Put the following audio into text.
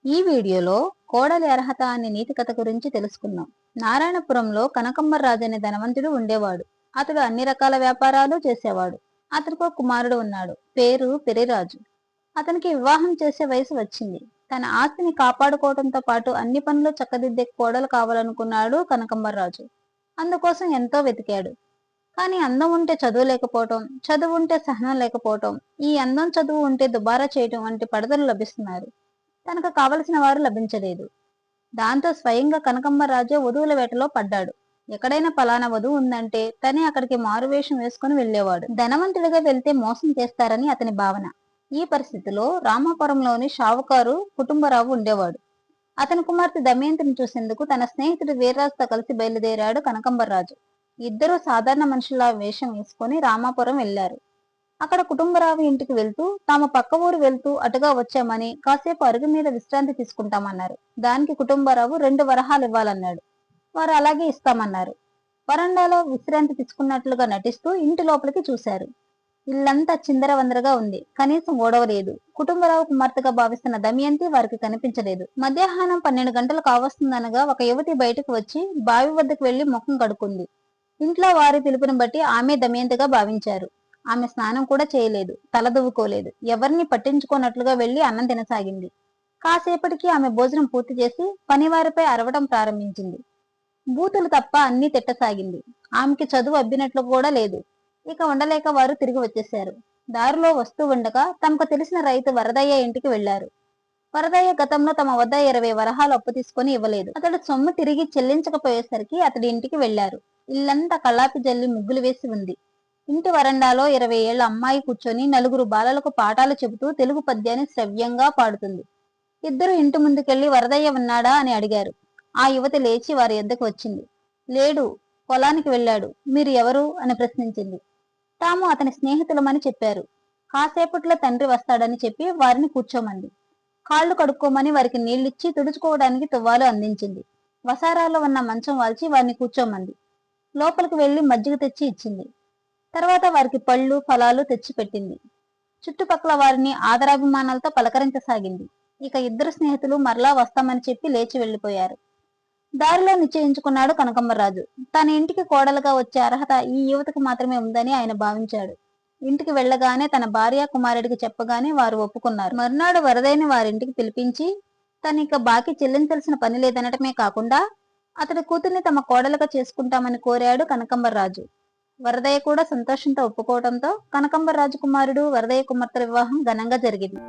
ఈ వీడియోలో కోడలి అర్హత అనే నీతి కథ గురించి తెలుసుకుందాం. నారాయణపురంలో కనకమ్మరాజు అనే ధనవంతుడు ఉండేవాడు. అతడు అన్ని రకాల వ్యాపారాలు చేసేవాడు. అతనికి ఒక కుమారుడు ఉన్నాడు. పేరు పెరిరాజు. అతనికి వివాహం చేసే వయసు వచ్చింది. తన ఆస్తిని కాపాడుకోవడంతో పాటు అన్ని పనులు చక్కదిద్దే కోడలు కావాలనుకున్నాడు కనకమ్మరాజు. అందుకోసం ఎంతో వెతికాడు. కానీ అందం ఉంటే చదువు లేకపోవటం, చదువు ఉంటే సహనం లేకపోవటం, ఈ అందం చదువు ఉంటే దుబారా చేయటం వంటి పడతలు లభిస్తున్నారు. తనకు కావలసిన వారు లభించలేదు. దాంతో స్వయంగా కనకమ్మరాజే వధువుల వేటలో పడ్డాడు. ఎక్కడైనా పలానా వధువు ఉందంటే తనే అక్కడికి మారువేషం వేసుకుని వెళ్లేవాడు. ధనవంతుడిగా వెళ్తే మోసం చేస్తారని అతని భావన. ఈ పరిస్థితిలో రామాపురంలోని షావుకారు కుటుంబరావు ఉండేవాడు. అతని కుమార్తె దమయంతిని చూసేందుకు తన స్నేహితుడు వీర్రాజుతో కలిసి బయలుదేరాడు కనకంబర్రాజు. ఇద్దరూ సాధారణ మనుషుల వేషం వేసుకుని రామాపురం వెళ్లారు. అక్కడ కుటుంబరావు ఇంటికి వెళ్తూ తాము పక్క ఊరు వెళ్తూ అటుగా వచ్చామని కాసేపు అరుగు మీద విశ్రాంతి తీసుకుంటామన్నారు. దానికి కుటుంబరావు 2 వరహాలు ఇవ్వాలన్నాడు. వారు అలాగే ఇస్తామన్నారు. వరండాలో విశ్రాంతి తీసుకున్నట్లుగా నటిస్తూ ఇంటి లోపలికి చూశారు. ఇల్లంతా చిందరవందరగా ఉంది. కనీసం ఓడవలేదు. కుటుంబరావు కుమార్తెగా భావిస్తున్న దమయంతి వారికి కనిపించలేదు. మధ్యాహ్నం 12 గంటలు కావస్తుందనగా ఒక యువతి బయటకు వచ్చి బావి వద్దకు వెళ్లి ముఖం కడుక్కుంది. ఇంట్లో వారి పిలుపుని బట్టి ఆమె దమయంతిగా భావించారు. ఆమె స్నానం కూడా చేయలేదు, తలదువ్వుకోలేదు. ఎవరిని పట్టించుకోనట్లుగా వెళ్లి అన్నం తినసాగింది. కాసేపటికి ఆమె భోజనం పూర్తి చేసి పనివారిపై అరవటం ప్రారంభించింది. బూతులు తప్ప అన్ని తిట్టసాగింది. ఆమెకి చదువు అబ్బినట్లు కూడా లేదు. ఇక ఉండలేక వారు తిరిగి వచ్చేశారు. దారిలో వస్తూ ఉండగా తమకు తెలిసిన రైతు వరదయ్య ఇంటికి వెళ్లారు. వరదయ్య గతంలో తమ వద్ద 20 వరహాలు అప్పు తీసుకుని ఇవ్వలేదు. అతడు సొమ్ము తిరిగి చెల్లించకపోయేసరికి అతడి ఇంటికి వెళ్లారు. ఇల్లంతా కళ్ళాపి జల్లి ముగ్గులు వేసి ఉంది. ఇంటి వరండాలో 20 ఏళ్ల అమ్మాయి కూర్చొని 4 బాలలకు పాఠాలు చెబుతూ తెలుగు పద్యాన్ని శ్రవ్యంగా పాడుతుంది. ఇద్దరు ఇంటి ముందుకెళ్లి వరదయ్య ఉన్నాడా అని అడిగారు. ఆ యువతి లేచి వారి ఎద్దకు వచ్చింది. లేడు, పొలానికి వెళ్ళాడు. మీరు ఎవరు అని ప్రశ్నించింది. తాము అతని స్నేహితులమని చెప్పారు. కాసేపట్లో తండ్రి వస్తాడని చెప్పి వారిని కూర్చోమంది. కాళ్లు కడుక్కోమని వారికి నీళ్లిచ్చి తుడుచుకోవడానికి తువ్వాలు అందించింది. వసారాలో ఉన్న మంచం వాల్చి వారిని కూర్చోమంది. లోపలికి వెళ్లి మజ్జిగ తెచ్చి ఇచ్చింది. తర్వాత వారికి పళ్ళు ఫలాలు తెచ్చి పెట్టింది. చుట్టుపక్కల వారిని ఆదరాభిమానాలతో పలకరించసాగింది. ఇక ఇద్దరు స్నేహితులు మరలా వస్తామని చెప్పి లేచి వెళ్లిపోయారు. దారిలో నిశ్చయించుకున్నాడు కనకమ్మరాజు. తన ఇంటికి కోడలుగా వచ్చే అర్హత ఈ యువతకు మాత్రమే ఉందని ఆయన భావించాడు. ఇంటికి వెళ్లగానే తన భార్య కుమారుడికి చెప్పగానే వారు ఒప్పుకున్నారు. మరునాడు వరదయ్యని వారింటికి పిలిపించి తనిక బాకీ చెల్లించాల్సిన పని లేదనటమే కాకుండా అతడి కూతుర్ని తమ కోడలుగా చేసుకుంటామని కోరాడు కనకంబరాజు. వరదయ్య కూడా సంతోషంతో ఒప్పుకోవడంతో కనకంబరాజు కుమారుడు వరదయ్య కుమార్తె వివాహం ఘనంగా జరిగింది.